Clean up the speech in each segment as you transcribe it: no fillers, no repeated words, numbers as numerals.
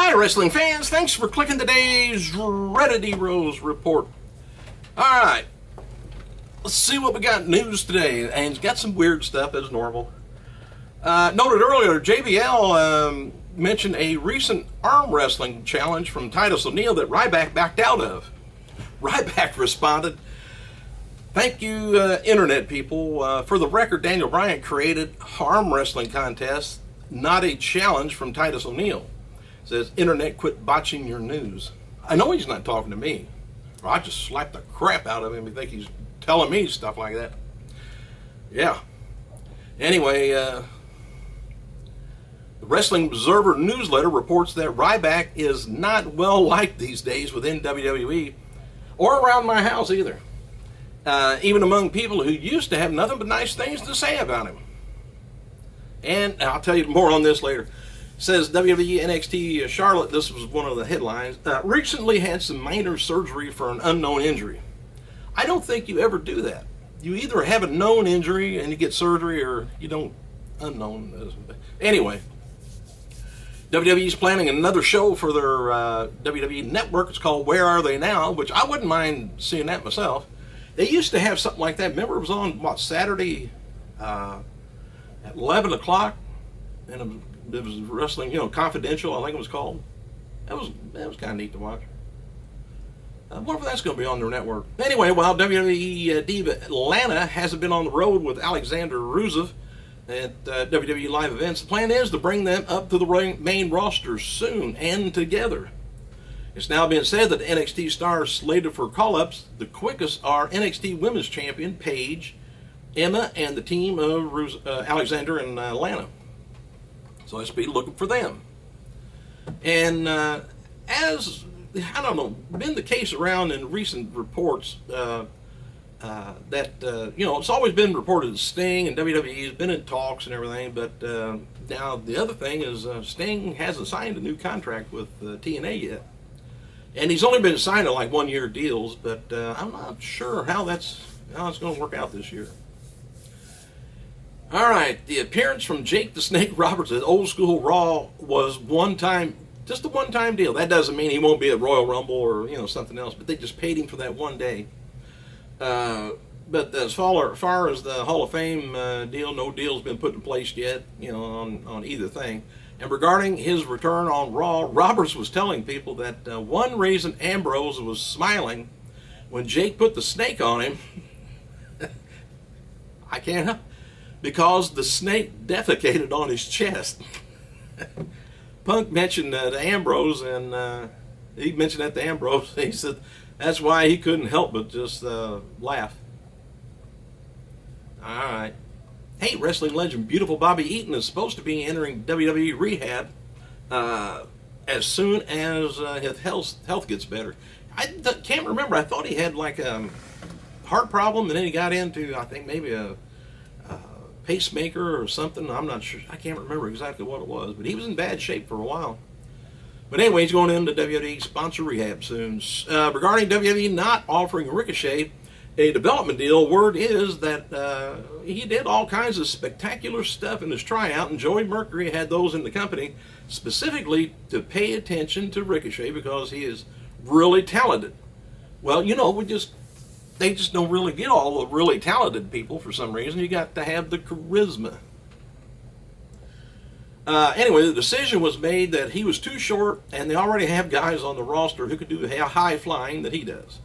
Hi, wrestling fans. Thanks for clicking today's Reddit Rose report. All right, let's see what we got news today. And it's got some weird stuff as normal. Noted earlier, JBL mentioned a recent arm wrestling challenge from Titus O'Neil that RYBACK backed out of. RYBACK responded, "Thank you, internet people. For the record, Daniel Bryan created arm wrestling contest, not a challenge from Titus O'Neil. Says, internet, quit botching your news." I know he's not talking to me. Or I just slapped the crap out of him if you think he's telling me stuff like that. Yeah. Anyway, the Wrestling Observer newsletter reports that RYBACK is not well liked these days within WWE or around my house either. Even among people who used to have nothing but nice things to say about him. And I'll tell you more on this later. Says WWE NXT Charlotte, this was one of the headlines, recently had some minor surgery for an unknown injury. I don't think you ever do that. You either have a known injury and you get surgery, or you don't, unknown. Anyway, WWE's planning another show for their WWE network. It's called Where Are They Now, which I wouldn't mind seeing that myself. They used to have something like that. Remember, it was on, what, Saturday at 11 o'clock? And it was wrestling, Confidential, I think it was called. That was kind of neat to watch. I wonder if that's going to be on their network. Anyway, while WWE Diva Atlanta hasn't been on the road with Alexander Rusev at WWE live events, the plan is to bring them up to the main roster soon and together. It's now been said that NXT stars slated for call-ups, the quickest are NXT Women's Champion Paige, Emma, and the team of Alexander and Atlanta. So let's be looking for them. And as, been the case around in recent reports that, it's always been reported that Sting and WWE has been in talks and everything, but now the other thing is Sting hasn't signed a new contract with TNA yet. And he's only been signing like 1-year deals, but I'm not sure how it's going to work out this year. All right, the appearance from Jake the Snake Roberts at Old School Raw was just a one-time deal. That doesn't mean he won't be at Royal Rumble or something else, but they just paid him for that one day. But as far as the Hall of Fame deal, no deal's been put in place yet, on either thing. And regarding his return on Raw, Roberts was telling people that one reason Ambrose was smiling when Jake put the snake on him, I can't help, because the snake defecated on his chest. Punk mentioned to Ambrose, and he mentioned that to Ambrose. He said that's why he couldn't help but just laugh. All right. Hey, wrestling legend Beautiful Bobby Eaton is supposed to be entering WWE rehab as soon as his health gets better. I can't remember. I thought he had like a heart problem, and then he got into, I think, maybe a pacemaker or something. I'm not sure. I can't remember exactly what it was, but he was in bad shape for a while. But anyway, he's going into WWE sponsor rehab soon. Regarding WWE not offering Ricochet a development deal, word is that he did all kinds of spectacular stuff in his tryout, and Joey Mercury had those in the company specifically to pay attention to Ricochet because he is really talented. Well, they just don't really get all the really talented people for some reason. You got to have the charisma. Anyway, the decision was made that he was too short, and they already have guys on the roster who could do high flying that he does.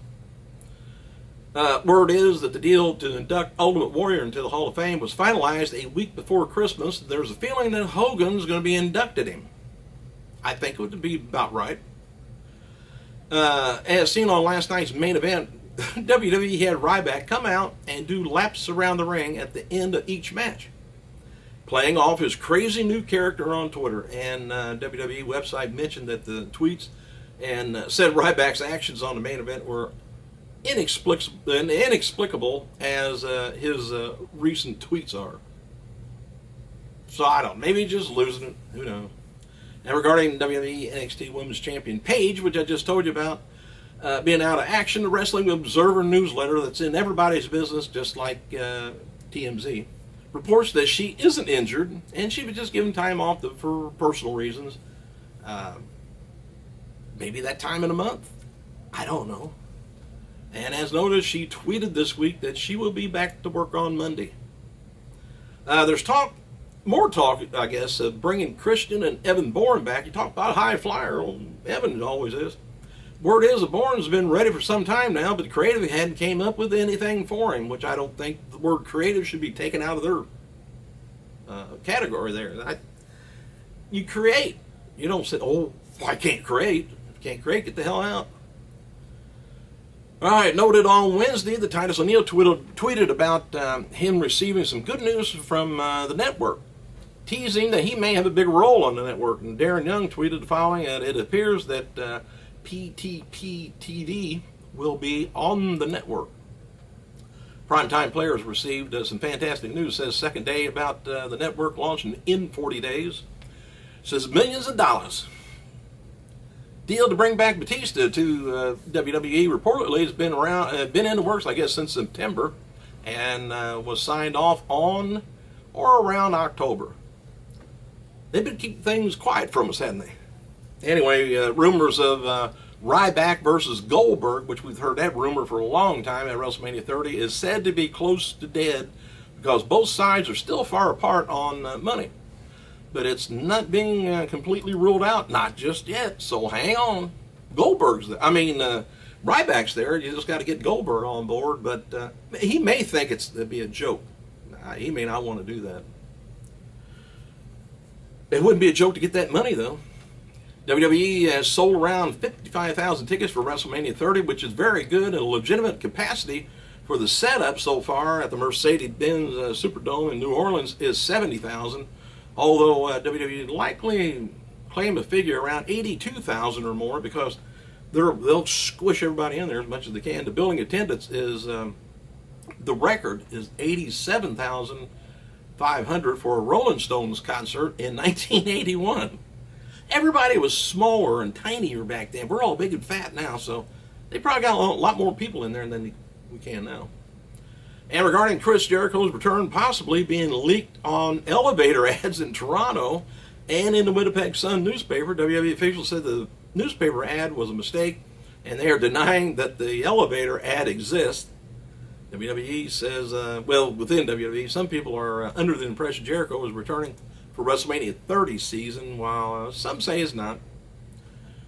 Word is that the deal to induct Ultimate Warrior into the Hall of Fame was finalized a week before Christmas. There's a feeling that Hogan's going to be inducted him. I think it would be about right. As seen on last night's main event, WWE had RYBACK come out and do laps around the ring at the end of each match, playing off his crazy new character on Twitter. And WWE website mentioned that the tweets and said RYBACK's actions on the main event were inexplicable as his recent tweets are. So I don't know, maybe just losing it, who knows. And regarding WWE NXT Women's Champion Paige, which I just told you about, being out of action, the Wrestling Observer newsletter that's in everybody's business, just like TMZ, reports that she isn't injured, and she was just given time off for personal reasons. maybe that time in a month. I don't know. And as noticed, she tweeted this week that she will be back to work on Monday. There's more talk, I guess, of bringing Christian and Evan Bourne back. You talk about a high flyer. Well, Evan always is. Word is that Bourne's been ready for some time now, but the creative hadn't came up with anything for him, which I don't think the word creative should be taken out of their category there. You create. You don't say, oh, I can't create. If you can't create, get the hell out. All right, noted on Wednesday that Titus O'Neil tweeted about him receiving some good news from the network, teasing that he may have a big role on the network. And Darren Young tweeted the following, and it appears that PTP TV will be on the network. Primetime Players received some fantastic news. Says second day about the network launching in 40 days. Says millions of dollars. Deal to bring back Batista to WWE reportedly has been in the works, I guess, since September, and was signed off on or around October. They've been keeping things quiet from us, haven't they? Anyway, rumors of RYBACK versus Goldberg, which we've heard that rumor for a long time at WrestleMania 30, is said to be close to dead because both sides are still far apart on money. But it's not being completely ruled out, not just yet. So hang on. Goldberg's there. RYBACK's there. You just got to get Goldberg on board. But he may think it'd be a joke. He may not want to do that. It wouldn't be a joke to get that money, though. WWE has sold around 55,000 tickets for WrestleMania 30, which is very good and a legitimate capacity for the setup so far at the Mercedes-Benz Superdome in New Orleans is 70,000. Although WWE likely claim a figure around 82,000 or more because they'll squish everybody in there as much as they can. The building attendance is, the record is 87,500 for a Rolling Stones concert in 1981. Everybody was smaller and tinier back then. We're all big and fat now, so they probably got a lot more people in there than we can now. And regarding Chris Jericho's return possibly being leaked on elevator ads in Toronto and in the Winnipeg Sun newspaper, WWE officials said the newspaper ad was a mistake, and they are denying that the elevator ad exists. WWE says, within WWE, some people are under the impression Jericho is returning for WrestleMania 30 season, while some say it's not.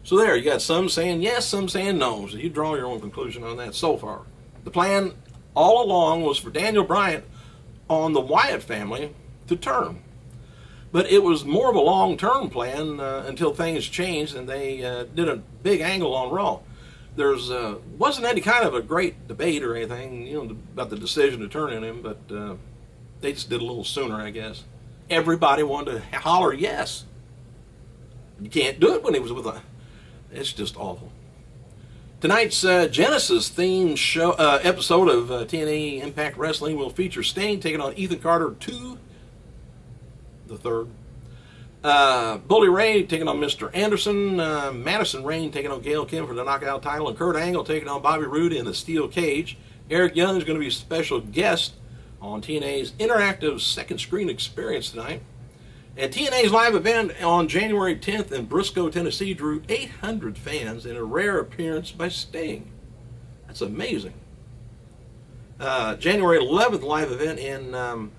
So there, you got some saying yes, some saying no. So you draw your own conclusion on that so far. The plan all along was for Daniel Bryan on the Wyatt family to turn. But it was more of a long-term plan until things changed and they did a big angle on Raw. There's wasn't any kind of a great debate or anything, about the decision to turn on him, but they just did a little sooner, I guess. Everybody wanted to holler yes. You can't do it when he was with it's just awful. Tonight's Genesis themed show episode of TNA Impact Wrestling will feature Sting taking on Ethan Carter II, the third. Bully Ray taking on Mr. Anderson. Madison Rayne taking on Gail Kim for the Knockout title. And Kurt Angle taking on Bobby Roode in the Steel Cage. Eric Young is going to be a special guest on TNA's interactive second screen experience tonight. And TNA's live event on January 10th in Briscoe, Tennessee drew 800 fans in a rare appearance by Sting. That's amazing. January 11th live event in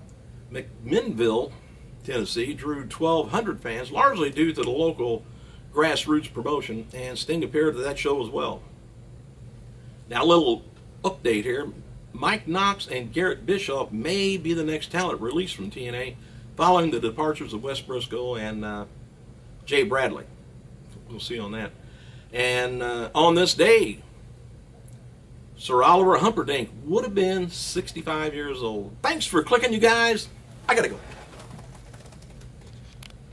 McMinnville, Tennessee drew 1,200 fans, largely due to the local grassroots promotion, and Sting appeared at that show as well. Now a little update here. Mike Knox and Garrett Bischoff may be the next talent released from TNA following the departures of Wes Briscoe and Jay Bradley. We'll see on that. And on this day, Sir Oliver Humperdinck would have been 65 years old. Thanks for clicking, you guys. I gotta go.